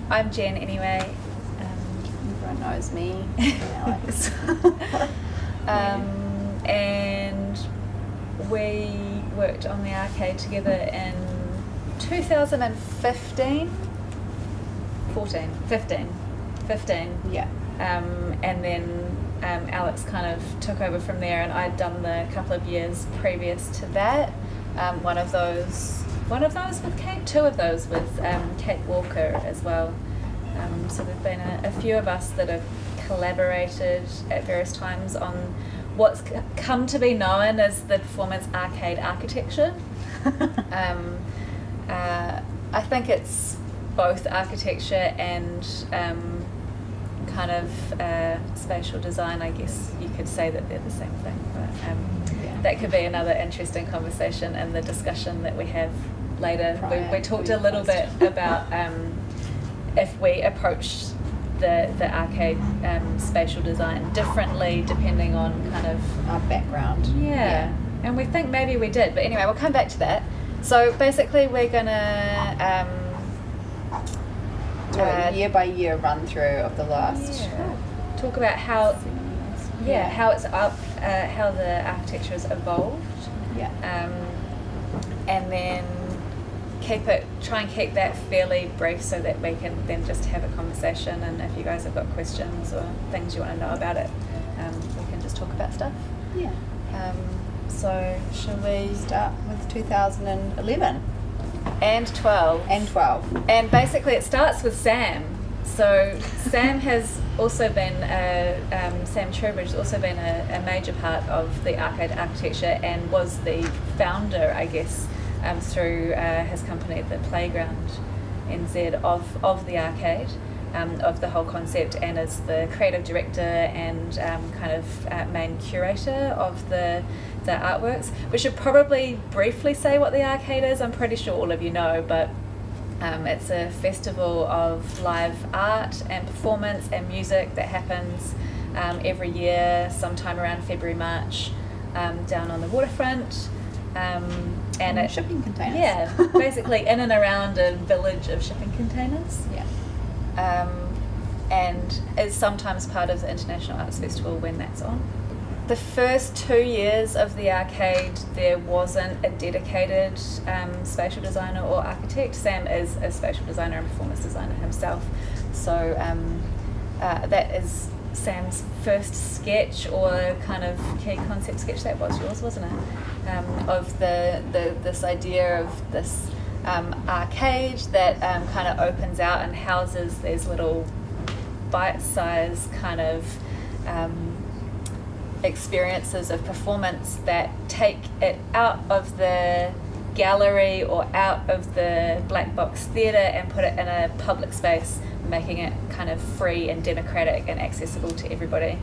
I'm Jen anyway. Everyone knows me. Alex. And we worked on the arcade together in 2015. 15. Yeah. And then Alex kind of took over from there, and I'd done the couple of years previous to that. One of those with Kate, two of those with Kate Walker as well. So there've been a few of us that have collaborated at various times on what's come to be known as the performance arcade architecture. I think it's both architecture and kind of spatial design. I guess you could say that they're the same thing, but that could be another interesting conversation in the discussion that we have later. We talked a little bit about if we approach the arcade spatial design differently depending on kind of our background. Yeah. And we think maybe we did, but anyway, we'll come back to that. So basically we're gonna do a year by year run through of the last talk about how it's up, how the architecture has evolved, and then try and keep that fairly brief so that we can then just have a conversation, and if you guys have got questions or things you want to know about it, we can just talk about stuff. So shall we start with 2011 and 12 and basically it starts with Sam. So Sam has also been Sam Trowbridge has also been a major part of the arcade architecture and was the founder, I guess, through his company, the Playground NZ, of the arcade, of the whole concept, and is the creative director and kind of main curator of the artworks. We should probably briefly say what the arcade is. I'm pretty sure all of you know, but it's a festival of live art and performance and music that happens every year, sometime around February, March, down on the waterfront. And shipping containers. Yeah, basically in and around a village of shipping containers. And is sometimes part of the International Arts Festival when that's on. The first 2 years of the arcade, there wasn't a dedicated spatial designer or architect. Sam is a spatial designer and performance designer himself. So that is Sam's first sketch or kind of key concept sketch. That was yours, wasn't it? Of this idea of this arcade that kind of opens out and houses these little bite-sized kind of experiences of performance that take it out of the gallery or out of the black box theatre and put it in a public space, making it kind of free and democratic and accessible to everybody.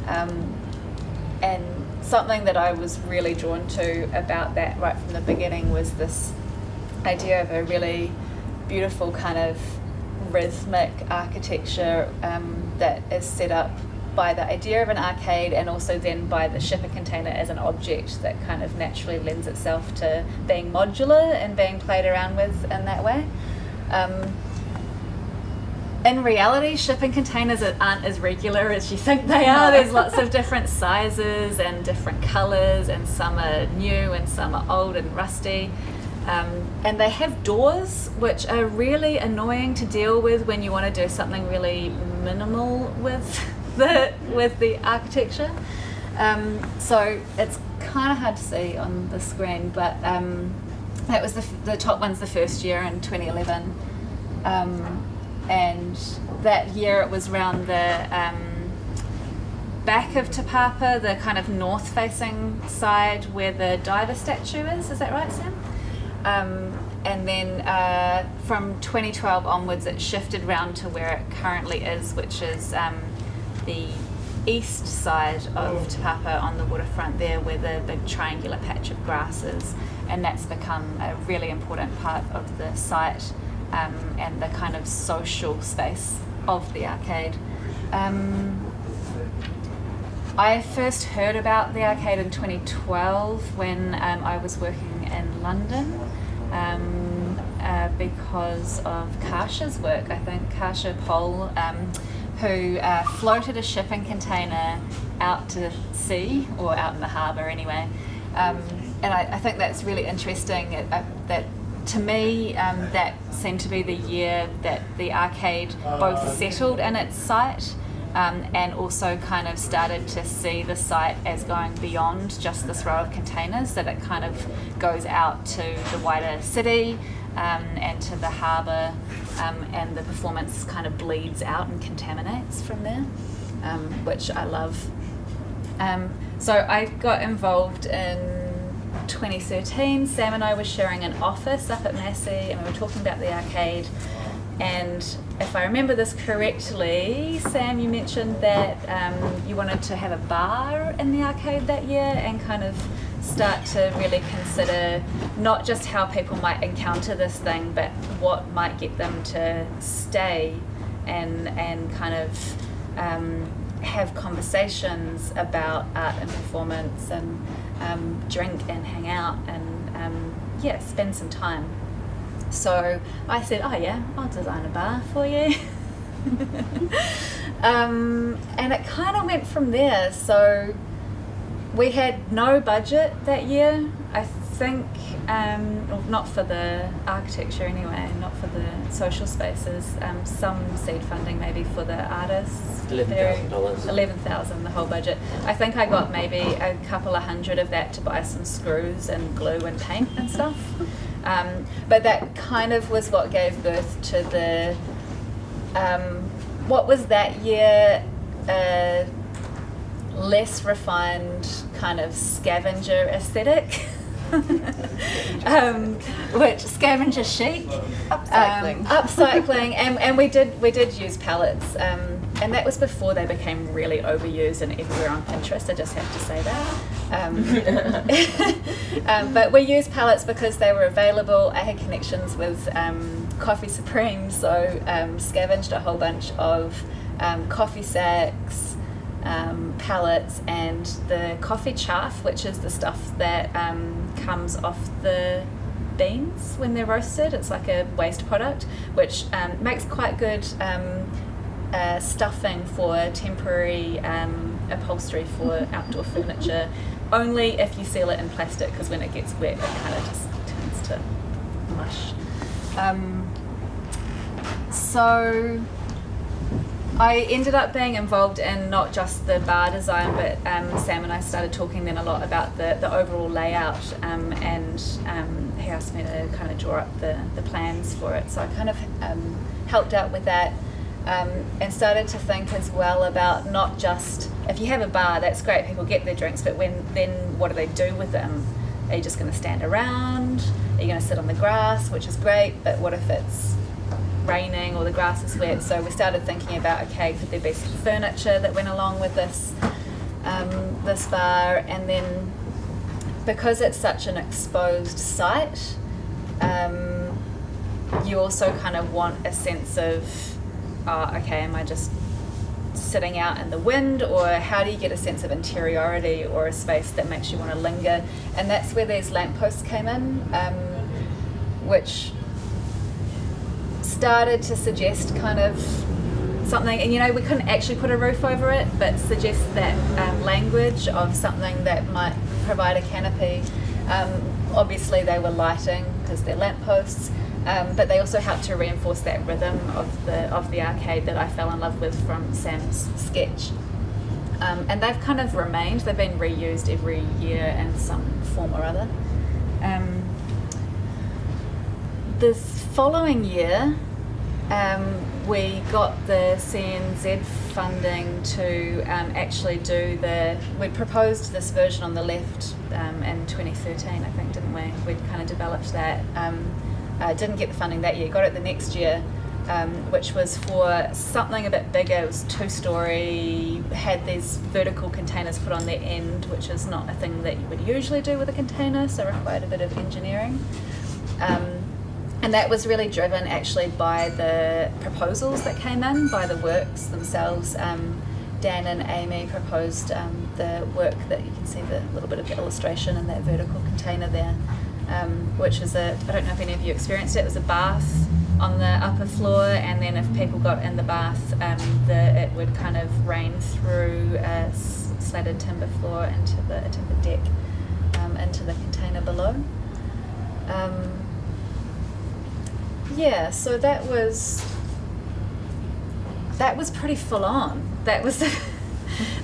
And something that I was really drawn to about that right from the beginning was this idea of a really beautiful kind of rhythmic architecture that is set up by the idea of an arcade and also then by the shipper container as an object that kind of naturally lends itself to being modular and being played around with in that way. In reality, shipping containers aren't as regular as you think they are. There's lots of different sizes and different colours, and some are new and some are old and rusty. And they have doors, which are really annoying to deal with when you want to do something really minimal with the architecture. So it's kind of hard to see on the screen, but that was the top one's the first year in 2011. And that year it was around the back of Te Papa, the kind of north-facing side where the diver statue is that right, Sam? And then from 2012 onwards it shifted round to where it currently is, which is the east side of Te Papa on the waterfront there, where the big triangular patch of grass is, and that's become a really important part of the site and the kind of social space of the arcade. I first heard about the arcade in 2012 when I was working in London, because of Karsha's work. I think Karsha Pol, who floated a shipping container out to sea, or out in the harbour anyway. And I think that's really interesting. That to me, that seemed to be the year that the arcade both settled in its site, and also kind of started to see the site as going beyond just this row of containers, that it kind of goes out to the wider city and to the harbour, and the performance kind of bleeds out and contaminates from there, which I love. So I got involved in 2013. Sam and I were sharing an office up at Massey, and we were talking about the arcade. And if I remember this correctly, Sam, you mentioned that you wanted to have a bar in the arcade that year, and kind of start to really consider not just how people might encounter this thing, but what might get them to stay and kind of have conversations about art and performance, and drink and hang out, and spend some time. So I said, oh yeah, I'll design a bar for you. And it kind of went from there. So we had no budget that year, I think, well, not for the architecture anyway, not for the social spaces, some seed funding maybe for the artists. $11,000. $11,000, the whole budget. I think I got maybe a couple of hundred of that to buy some screws and glue and paint and stuff. But that kind of was what gave birth to the, what was that year, less refined kind of scavenger aesthetic. Which scavenger chic, upcycling, and we did use pallets, and that was before they became really overused and everywhere on Pinterest. I just have to say that. But we used pallets because they were available. I had connections with Coffee Supreme, so scavenged a whole bunch of coffee sacks, pallets, and the coffee chaff, which is the stuff that comes off the beans when they're roasted. It's like a waste product, which makes quite good stuffing for temporary upholstery for outdoor furniture, only if you seal it in plastic, because when it gets wet it kind of just turns to mush. So I ended up being involved in not just the bar design, but Sam and I started talking then a lot about the overall layout, and he asked me to kind of draw up the plans for it. So I kind of helped out with that, and started to think as well about not just, if you have a bar, that's great, people get their drinks, but then what do they do with them? Are you just going to stand around? Are you going to sit on the grass, which is great, but what if it's raining or the grass is wet? So we started thinking about, okay, could there be some furniture that went along with this this bar? And then because it's such an exposed site, you also kind of want a sense of, okay, am I just sitting out in the wind, or how do you get a sense of interiority or a space that makes you want to linger? And that's where these lampposts came in, which started to suggest kind of something, and we couldn't actually put a roof over it, but suggest that language of something that might provide a canopy. Obviously they were lighting because they're lampposts, but they also helped to reinforce that rhythm of the arcade that I fell in love with from Sam's sketch. And they've kind of remained, they've been reused every year in some form or other. This following year, we got the CNZ funding to actually do we'd proposed this version on the left in 2013, I think, didn't we? We'd kind of developed that. Didn't get the funding that year, got it the next year, which was for something a bit bigger. It was 2-story, had these vertical containers put on their end, which is not a thing that you would usually do with a container, so required a bit of engineering. And that was really driven actually by the proposals that came in, by the works themselves. Dan and Amy proposed the work that you can see, the little bit of illustration in that vertical container there. which is I don't know if any of you experienced it, it was a bath on the upper floor, and then if people got in the bath, it would kind of rain through a slatted timber floor into the timber deck, into the container below. So that was pretty full on. That was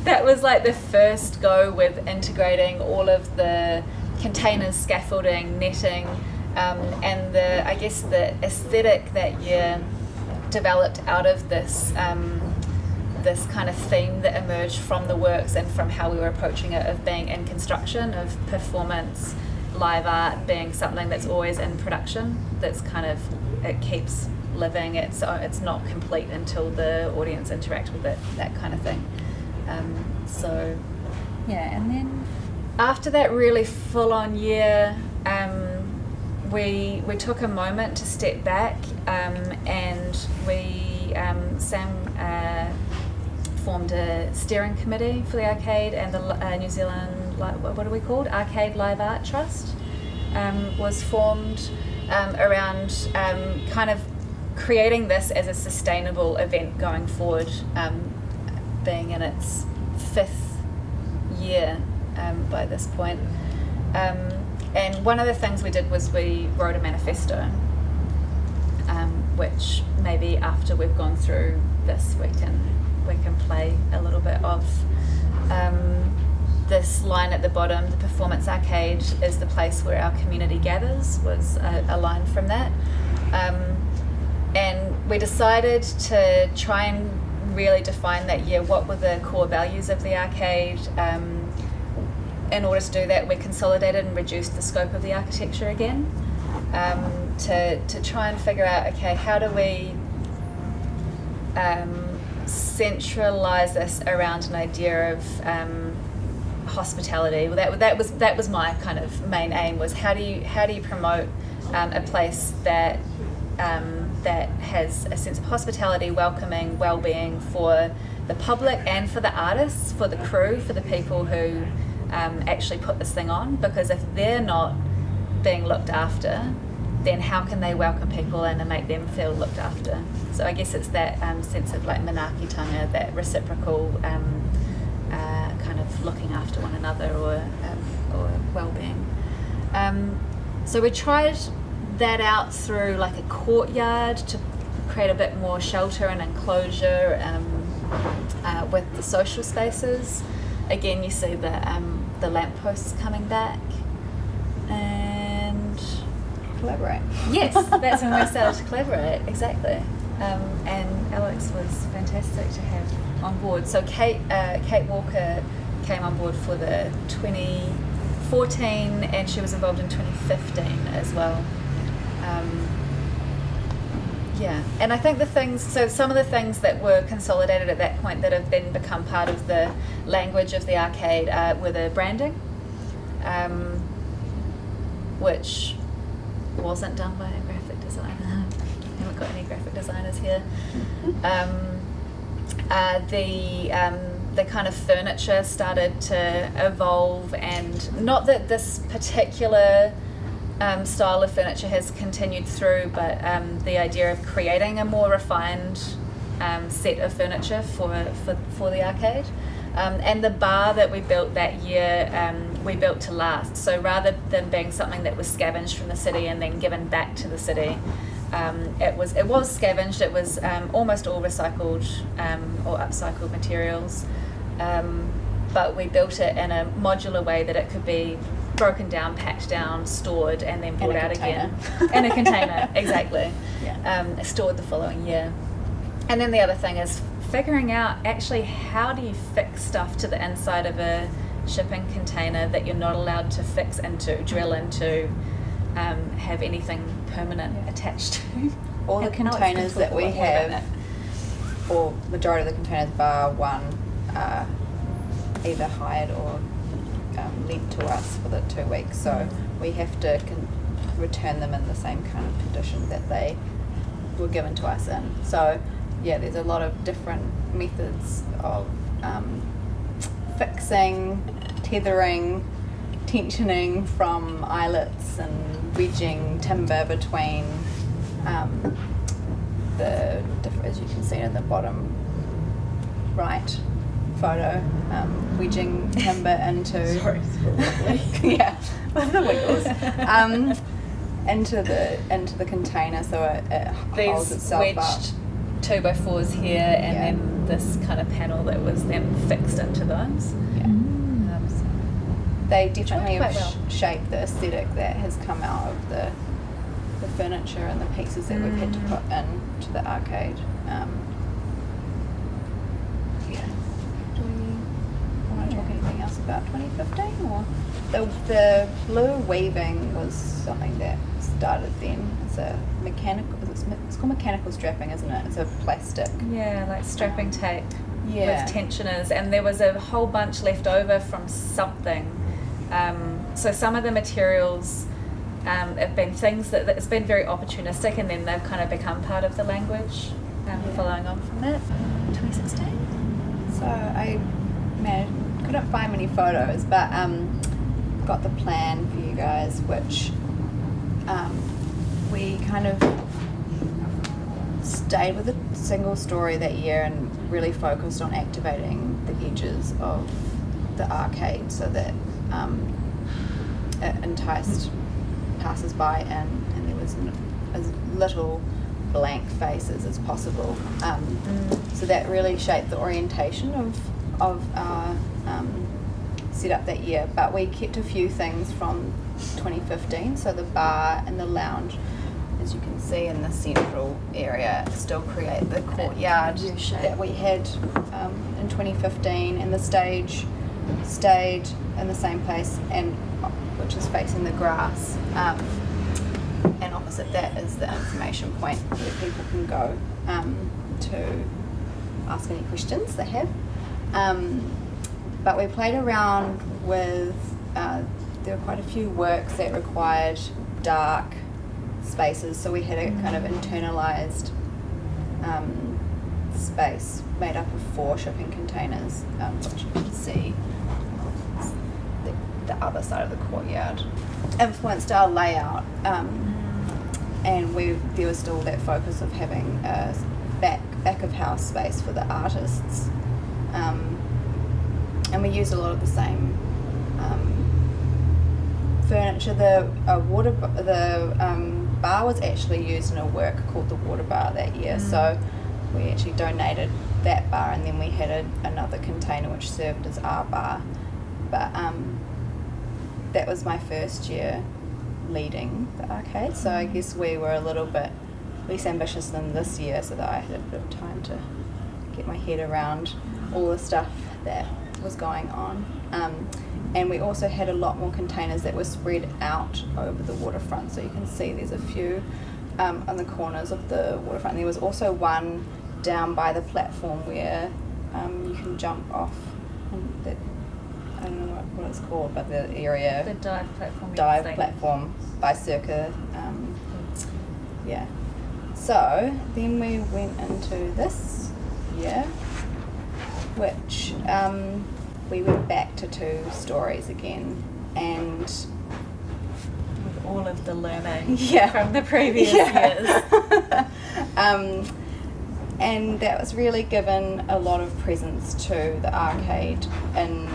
that was like the first go with integrating all of the containers, scaffolding, netting, and the aesthetic that you developed out of this this kind of theme that emerged from the works and from how we were approaching it, of being in construction, of performance, live art being something that's always in production, that's kind of, it keeps living, it's not complete until the audience interact with it, that kind of thing. And then after that really full-on year, we took a moment to step back, and Sam formed a steering committee for the arcade, and the New Zealand, what are we called? Arcade Live Art Trust was formed around kind of creating this as a sustainable event going forward, being in its 5th year by this point. And one of the things we did was we wrote a manifesto, which maybe after we've gone through this we can play a little bit of. This line at the bottom, the performance arcade is the place where our community gathers, was a line from that. And we decided to try and really define that year what were the core values of the arcade. In order to do that, we consolidated and reduced the scope of the architecture again, to try and figure out, okay, how do we centralize this around an idea of hospitality. Well, that was my kind of main aim, was how do you promote a place that that has a sense of hospitality, welcoming, well-being for the public and for the artists, for the crew, for the people who actually put this thing on. Because if they're not being looked after, then how can they welcome people and make them feel looked after? So I guess it's that sense of like manaakitanga, that reciprocal kind of looking after one another, or well-being. So we tried that out through like a courtyard to create a bit more shelter and enclosure with the social spaces. Again, you see the lampposts coming back, and collaborate. Yes, that's when we started to collaborate, exactly. And Alex was fantastic to have on board. So Kate Walker came on board for the 2014, and she was involved in 2015 as well. And I think some of the things that were consolidated at that point that have then become part of the language of the arcade were the branding, which wasn't done by a graphic designer. I haven't got any graphic designers here. The kind of furniture started to evolve, and not that this particular style of furniture has continued through, but the idea of creating a more refined set of furniture for the arcade. And the bar that we built that year, we built to last. So rather than being something that was scavenged from the city and then given back to the city, it was scavenged. It was almost all recycled or upcycled materials, but we built it in a modular way that it could be broken down, packed down, stored, and then brought out again in a container. Exactly. Yeah. Stored the following year. And then the other thing is figuring out actually how do you fix stuff to the inside of a shipping container that you're not allowed to fix into, drill into, have anything permanent attached to. All the containers that we have, or majority of the containers bar one, are either hired or lent to us for the 2 weeks. So we have to return them in the same kind of condition that they were given to us in. So yeah, there's a lot of different methods of fixing, tethering, tensioning from eyelets and wedging timber between as you can see in the bottom right photo, wedging timber into Sorry, it's a bit wobbly. yeah, with the wiggles into the container, so it holds These itself wedged up. 2x4s here, and Yeah. then this kind of panel that was then fixed into those. Yeah. They definitely quite have well. shaped the aesthetic that has come out of the furniture and the pieces that we've had to put into the arcade. Yeah. Do we want to talk anything else about 2015? Or the blue weaving was something that started then. It's a mechanical. It's called mechanical strapping, isn't it? It's a plastic. Yeah, like strapping tape Yeah. with tensioners, and there was a whole bunch left over from something. So some of the materials have been things that it's been very opportunistic, and then they've kind of become part of the language. Following on from that, 2016. So I couldn't find many photos, but got the plan for you guys, which we kind of stayed with a single story that year and really focused on activating the edges of the arcade so that it enticed passers-by in, and there was as little blank faces as possible. So that really shaped the orientation of our setup that year. But we kept a few things from 2015. So the bar and the lounge, as you can see in the central area, still create the courtyard that we had in 2015, and the stage stayed in the same place, and which is facing the grass. And opposite that is the information point where people can go to ask any questions they have. But we played around with, there were quite a few works that required dark spaces, so we had a kind of internalized space made up of 4 shipping containers, which you can see the other side of the courtyard. Influenced our layout, and there was still that focus of having a back of house space for the artists, and we used a lot of the same furniture. The bar was actually used in a work called the Water Bar that year, so we actually donated that bar, and then we had another container which served as our bar. But that was my first year leading the arcade, so I guess we were a little bit less ambitious than this year, so that I had a bit of time to get my head around all the stuff that was going on. And we also had a lot more containers that were spread out over the waterfront, so you can see there's a few on the corners of the waterfront. There was also one down by the platform where you can jump off, and I don't know what it's called, but the area... The dive platform. Dive platform by Circa. Yeah. So then we went into this year, which we went back to 2 stories again, and With all of the learning Yeah. from the previous years. And that was really given a lot of presence to the arcade in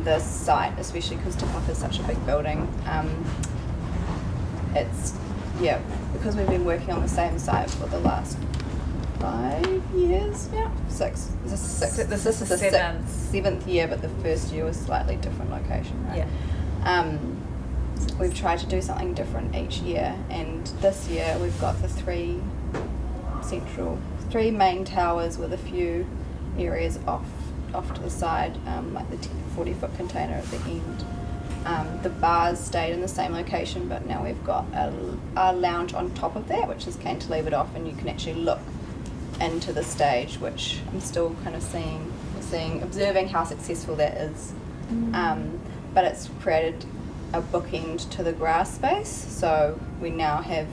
this site, especially because Te Papa is such a big building. Because we've been working on the same site for the last 5 years now. 6. This is the 7th year, but the first year was slightly different location, right? Yeah. We've tried to do something different each year, and this year we've got the 3 main towers with a few areas off to the side, like the 40-foot container at the end. The bars stayed in the same location, but now we've got a lounge on top of that, which is cantilevered off, and you can actually look into the stage, which I'm still kind of observing how successful that is. But it's created a bookend to the grass space, so we now have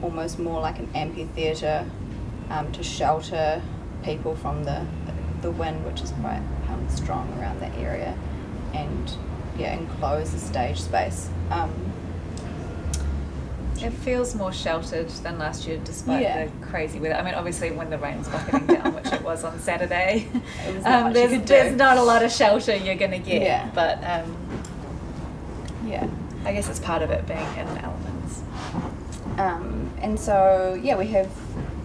almost more like an amphitheatre to shelter people from the wind, which is quite strong around that area. and enclose the stage space. It feels more sheltered than last year, despite Yeah. the crazy weather. I mean, obviously, when the rain's bucketing down, which it was on Saturday, It was not much you could do. there's not a lot of shelter you're going to get. Yeah. But Yeah. I guess it's part of it being in elements. And so, we have,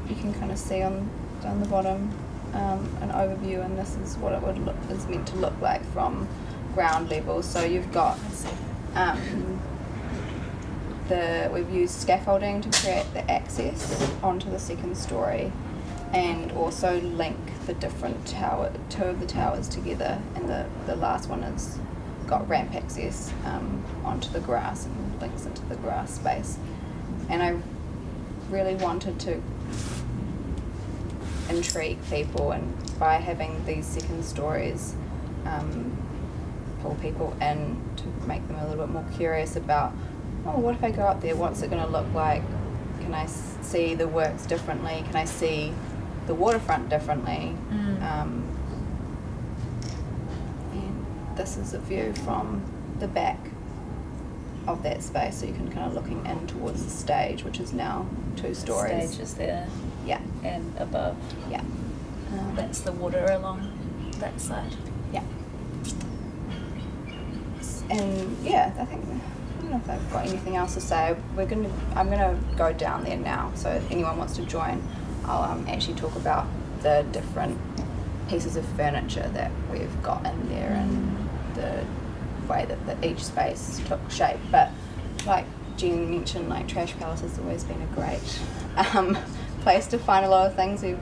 you can kind of see down the bottom an overview, and this is what it is meant to look like from ground level. So you've got we've used scaffolding to create the access onto the second story, and also link the different two of the towers together, and the last one has got ramp access onto the grass and links into the grass space. And I really wanted to intrigue people, and by having these second stories pull people in to make them a little bit more curious about, what if I go up there, what's it going to look like? Can I see the works differently? Can I see the waterfront differently? And this is a view from the back of that space, so you can kind of looking in towards the stage, which is now 2 stories. The stage is there. Yeah. And above. Yeah. That's the water along that side. Yeah. And I think, I don't know if I've got anything else to say. I'm gonna go down there now, so if anyone wants to join, I'll actually talk about the different pieces of furniture that we've got in there and the way that each space took shape. But like Jen mentioned, like Trash Palace has always been a great place to find a lot of things. We've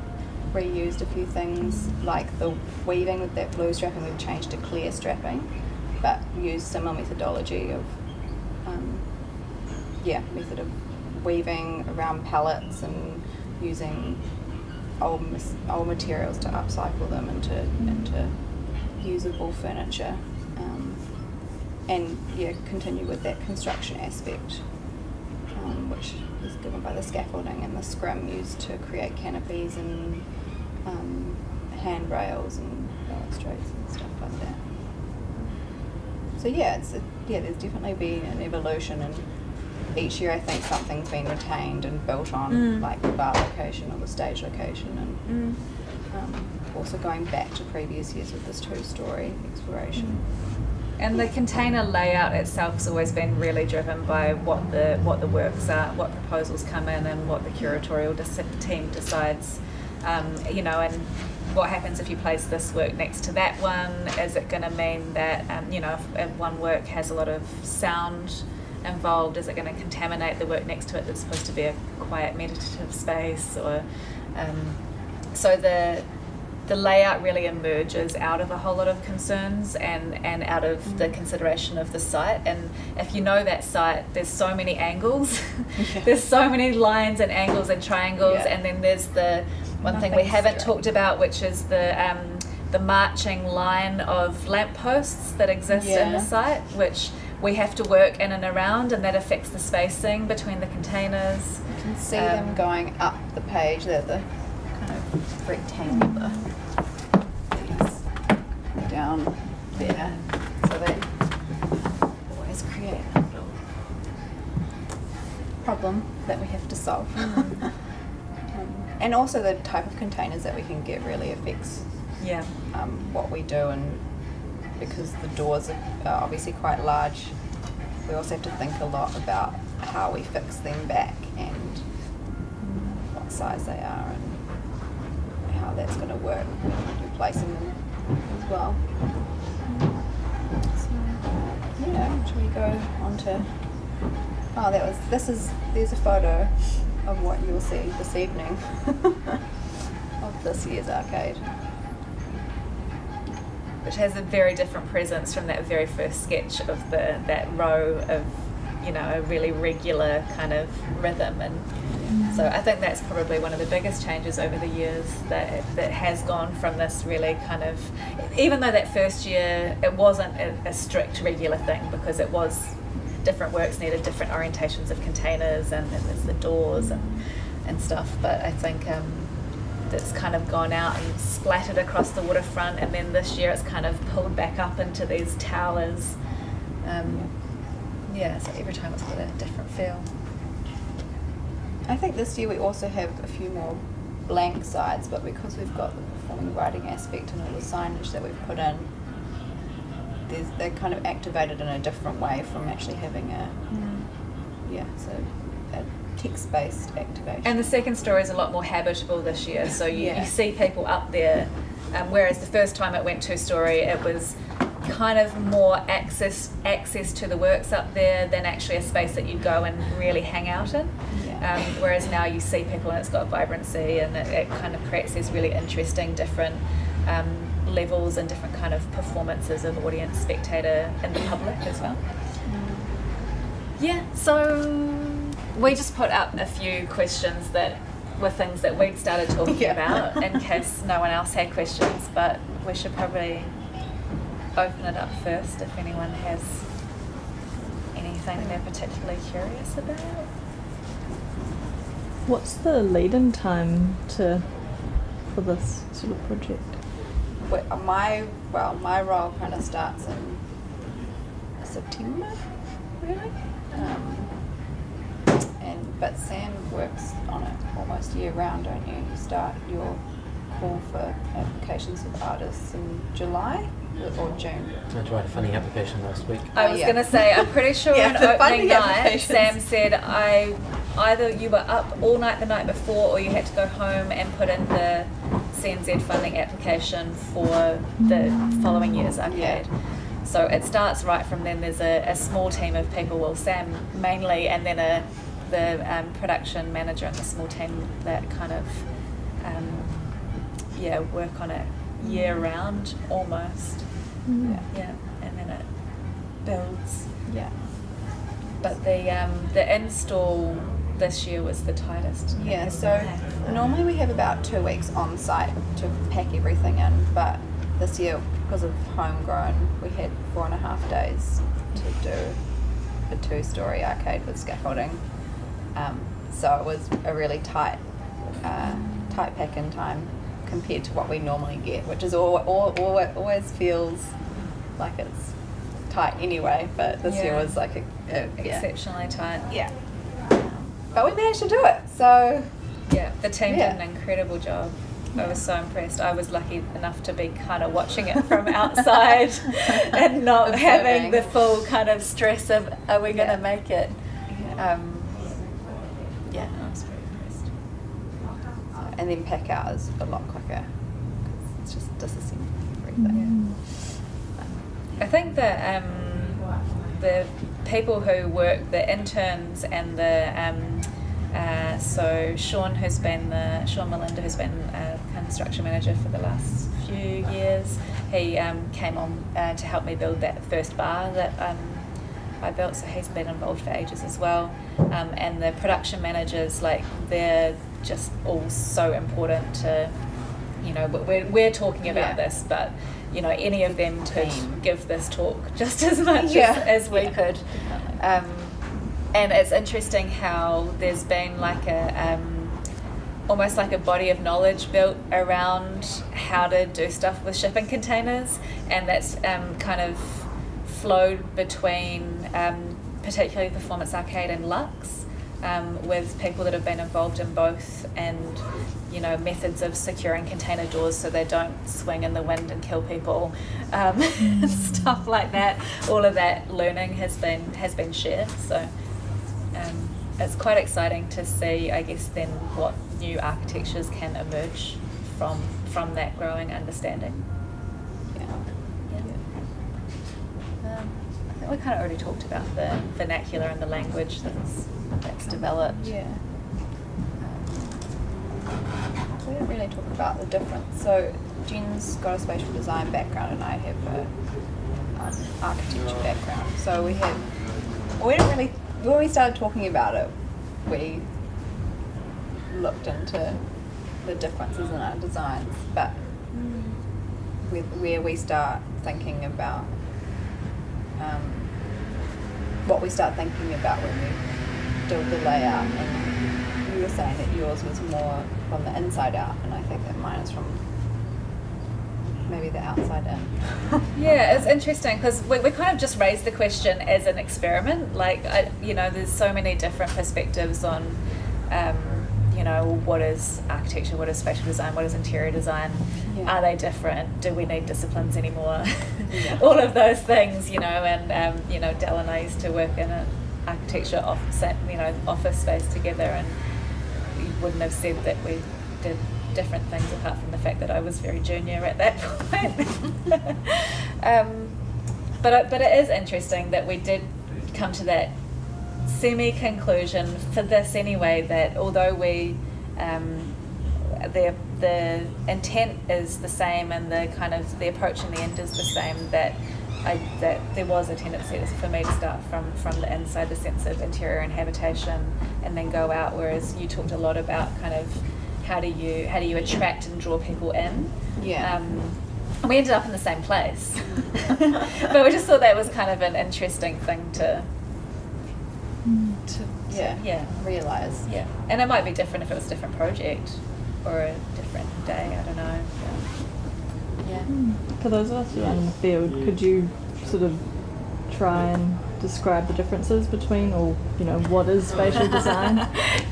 reused a few things, like the weaving with that blue strapping, we've changed to clear strapping, but used similar methodology of method of weaving around pallets and using old materials to upcycle them into usable furniture, and continue with that construction aspect, which is given by the scaffolding and the scrim used to create canopies and handrails and balustrades and stuff like that. So there's definitely been an evolution, and each year I think something's been retained and built on, like the bar location or the stage location, and also going back to previous years with this 2-story exploration. And the container layout itself has always been really driven by what the works are, what proposals come in, and what the curatorial team decides. And what happens if you place this work next to that one? Is it going to mean that if one work has a lot of sound involved, is it going to contaminate the work next to it that's supposed to be a quiet meditative space? Or so the layout really emerges out of a whole lot of concerns and out of the consideration of the site. And if you know that site, there's so many angles. There's so many lines and angles and triangles, and then there's the one thing we haven't talked about, which is the marching line of lampposts that exist in the site, which we have to work in and around, and that affects the spacing between the containers. You can see them going up the page. They're the kind of rectangular piece down there, so they always create a little problem that we have to solve. And also the type of containers that we can get really affects what we do, and because the doors are obviously quite large, we also have to think a lot about how we fix them back and what size they are and how that's going to work when you're placing them as well. So, should we go on to... there's a photo of what you'll see this evening of this year's arcade, which has a very different presence from that very first sketch of that row of a really regular kind of rhythm. And so I think that's probably one of the biggest changes over the years, that has gone from this really kind of, even though that first year it wasn't a strict regular thing, because it was different works needed different orientations of containers and there's the doors and stuff, but I think that's kind of gone out and splattered across the waterfront, and then this year it's kind of pulled back up into these towers. So every time it's got a different feel. I think this year we also have a few more blank sides, but because we've got the performing writing aspect and all the signage that we've put in, they're kind of activated in a different way from actually having a text-based activation. And the second story is a lot more habitable this year, so you see people up there, whereas the first time it went two-story, it was kind of more access to the works up there than actually a space that you go and really hang out in. Whereas now you see people and it's got vibrancy, and it kind of creates these really interesting different levels and different kind of performances of audience, spectator, and the public as well. So we just put up a few questions that were things that we'd started talking about in case no one else had questions, but we should probably open it up first if anyone has anything they're particularly curious about. What's the lead-in time for this sort of project? My role kind of starts in September, really. But Sam works on it almost year round, don't you? You start your call for applications with artists in July or June. I tried a funny application last week. I was going to say, I'm pretty sure on opening night, Sam said either you were up all night the night before, or you had to go home and put in the CNZ funding application for the following year's arcade. So it starts right from then. There's a small team of people, well, Sam mainly, and then the production manager and the small team that kind of work on it year round almost. And then it builds. But the install this year was the tightest. So normally we have about 2 weeks on site to pack everything in, but this year, because of homegrown, we had 4.5 days to do a 2-story arcade with scaffolding. So it was a really tight pack-in time compared to what we normally get, which is always feels like it's tight anyway, but this year was like exceptionally tight. But we managed to do it, so the team did an incredible job. I was so impressed. I was lucky enough to be kind of watching it from outside and not having the full kind of stress of, are we going to make it? I was very impressed. And then pack out is a lot quicker because it's just disassembling everything. I think that the people who work, the interns and the so Sean Melinda, who's been a construction manager for the last few years, he came on to help me build that first bar that I built, so he's been involved for ages as well. And the production managers, they're just all so important to, we're talking about this, but any of them could give this talk just as much as we could. And it's interesting how there's been almost like a body of knowledge built around how to do stuff with shipping containers, and that's kind of flowed between particularly Performance Arcade and Lux, with people that have been involved in both, and methods of securing container doors so they don't swing in the wind and kill people, stuff like that. All of that learning has been shared, so it's quite exciting to see, I guess, then what new architectures can emerge from that growing understanding. I think we kind of already talked about the vernacular and the language that's developed. We didn't really talk about the difference. So Jen's got a spatial design background and I have a architecture background. So we didn't really, when we started talking about it, we looked into the differences in our designs, but where we start thinking about what we start thinking about when we do the layout and you were saying that yours was more from the inside out, and I think that mine is from maybe the outside in. Yeah, it's interesting because we kind of just raised the question as an experiment. Like, there's so many different perspectives on, what is architecture, what is spatial design, what is interior design, are they different, do we need disciplines anymore? All of those things, and, Del and I used to work in an architecture office space together, and we wouldn't have said that we did different things apart from the fact that I was very junior at that point. But it is interesting that we did come to that semi-conclusion for this anyway, that although we the intent is the same and the kind of the approach in the end is the same, that there was a tendency for me to start from the inside, the sense of interior and habitation, and then go out, whereas you talked a lot about kind of how do you attract and draw people in. We ended up in the same place. But we just thought that was kind of an interesting thing to realize. Yeah, and it might be different if it was a different project or a different day, I don't know. For those of us who are in the field, could you sort of try and describe the differences between, or what is spatial design?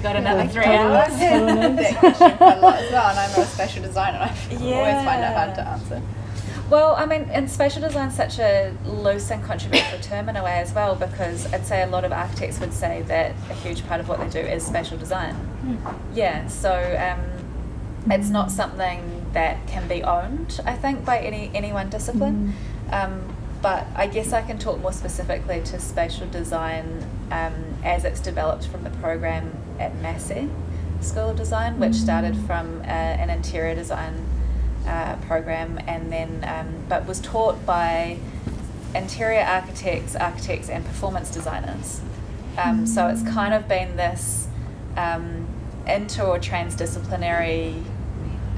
Got another 3 hours. I've had that question quite a lot as well, and I'm not a spatial designer, and I always find it hard to answer. Well, I mean, and spatial design is such a loose and controversial term in a way as well, because I'd say a lot of architects would say that a huge part of what they do is spatial design. Yeah, so it's not something that can be owned, I think, by any one discipline. But I guess I can talk more specifically to spatial design as it's developed from the program at Massey School of Design, which started from an interior design program, and then but was taught by interior architects and performance designers. So it's kind of been this inter or transdisciplinary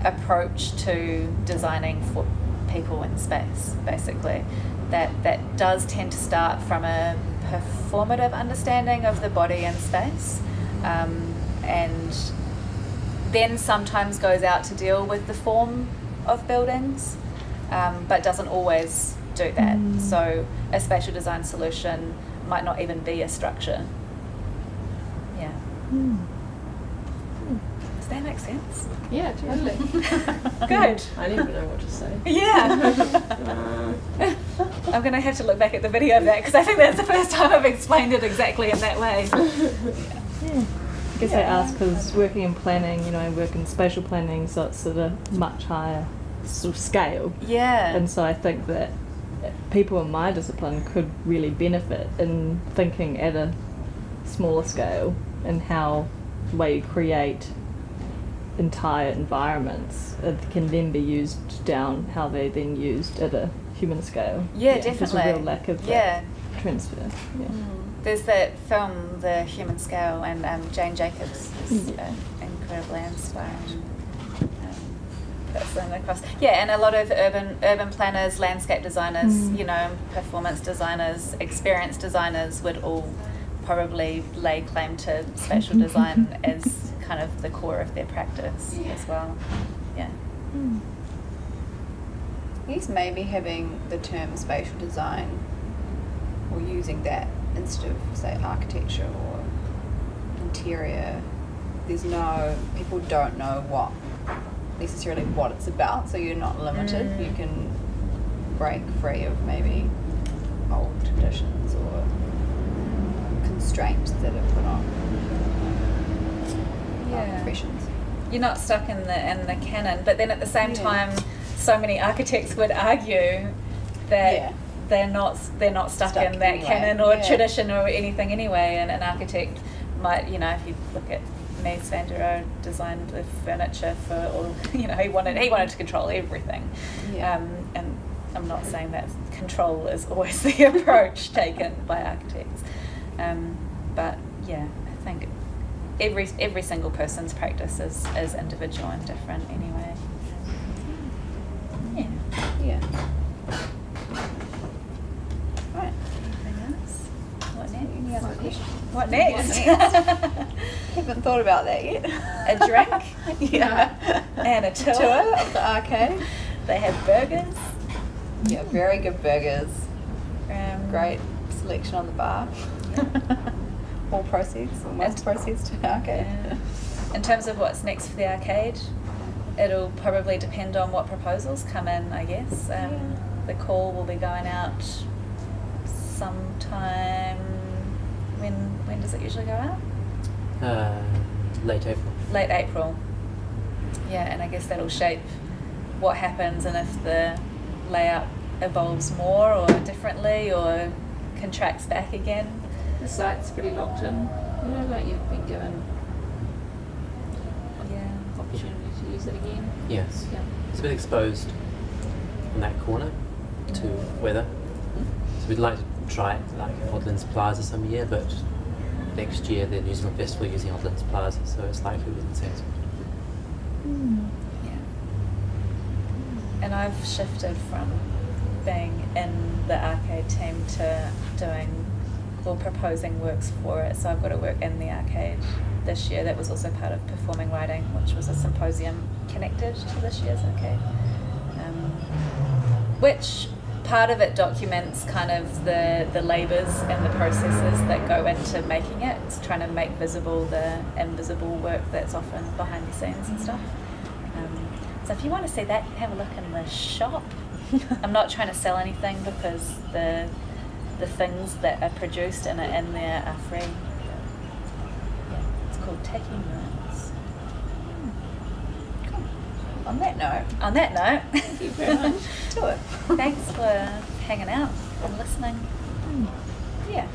approach to designing for people in space, basically. That does tend to start from a performative understanding of the body in space, and then sometimes goes out to deal with the form of buildings, but doesn't always do that. So a spatial design solution might not even be a structure. Yeah. Does that make sense? Yeah, totally. Good. I don't even know what to say. Yeah. I'm going to have to look back at the video of that, because I think that's the first time I've explained it exactly in that way. I guess I ask because working in planning, I work in spatial planning, so it's at a much higher sort of scale. Yeah. And so I think that people in my discipline could really benefit in thinking at a smaller scale and how the way you create entire environments can then be used down how they're then used at a human scale. Yeah, definitely. There's a real lack of that transfer. Yeah. There's that film, The Human Scale, and Jane Jacobs is incredibly inspiring person across. Yeah, and a lot of urban planners, landscape designers, performance designers, experience designers would all probably lay claim to spatial design as kind of the core of their practice as well. Yeah. I guess maybe having the term spatial design, or using that instead of, say, architecture or interior, people don't know necessarily what it's about, so you're not limited. You can break free of maybe old traditions or constraints that are put on professions. You're not stuck in the canon, but then at the same time, so many architects would argue that they're not stuck in that canon or tradition or anything anyway. And an architect might, if you look at Mies van der Rohe, designed the furniture for all, he wanted to control everything. And I'm not saying that control is always the approach taken by architects, but I think every single person's practice is individual and different anyway. Yeah. Right. Anything else? What next? Any other questions? What next? Haven't thought about that yet. A drink Yeah. and a tour. Tour of the arcade. They have burgers. Yeah, very good burgers. Great. Great selection on the bar. All proceeds, or most proceeds to the arcade. Yeah. In terms of what's next for the arcade, it'll probably depend on what proposals come in, I guess. The call will be going out sometime. When does it usually go out? Late April. Late April. Yeah, and I guess that'll shape what happens and if the layout evolves more or differently or contracts back again. The site's pretty locked in. You know, like you've been given Yeah. opportunity to use it again. Yes. Yeah. It's a bit exposed on that corner to weather. So we'd like to try it like Odlands Plaza some year, but next year the New Zealand Festival using Odlands Plaza, so it's likely we wouldn't see it. Yeah. And I've shifted from being in the arcade team to doing or proposing works for it. So I've got to work in the arcade this year. That was also part of performing writing, which was a symposium connected to this year's arcade. Which part of it documents kind of the labours and the processes that go into making it. It's trying to make visible the invisible work that's often behind the scenes and stuff. So if you want to see that, have a look in the shop. I'm not trying to sell anything because the things that are produced and are in there are free. Yeah, it's called Taking Notes. On that note, Thank you very much. to it. Thanks for hanging out and listening. Yeah.